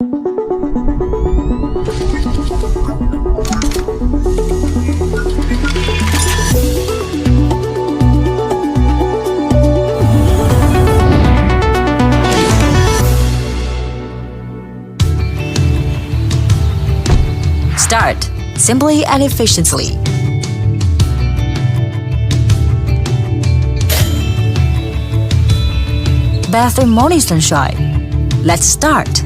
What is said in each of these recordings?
Start simply and efficiently. Bathroom morning sunshine. Let's start.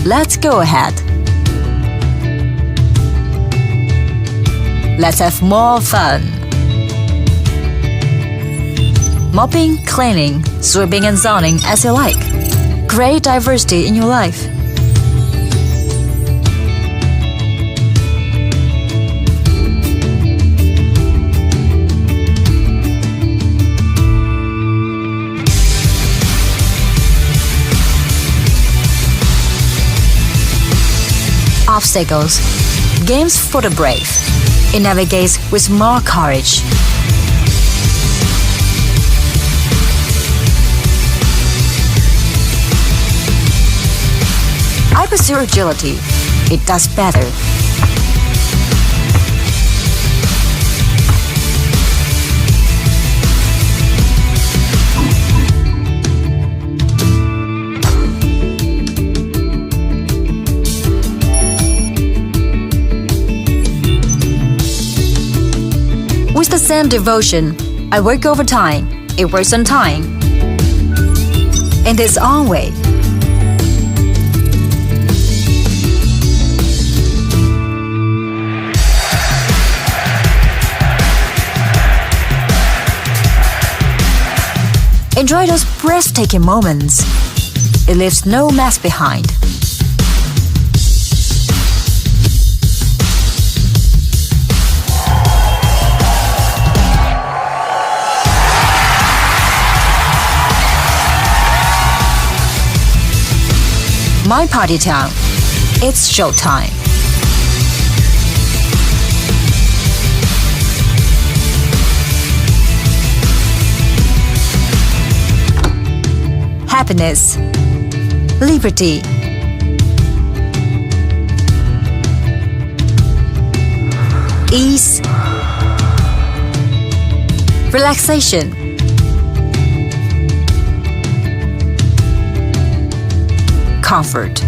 Let's go ahead. Let's have more fun. Mopping, cleaning, sweeping and zoning as you like. Great diversity in your life. Obstacles. Games for the brave. It navigates with more courage. I pursue agility. It does better. With the same devotion, I work overtime. It works on time. In its own way. Enjoy those breathtaking moments. It leaves no mess behind. My party town. It's showtime. Happiness, liberty, ease, relaxation, comfort.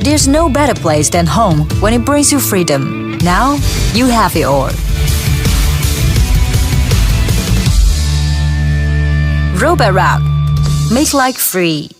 There's no better place than home when it brings you freedom. Now you have it all. Robot Rock. Make life free.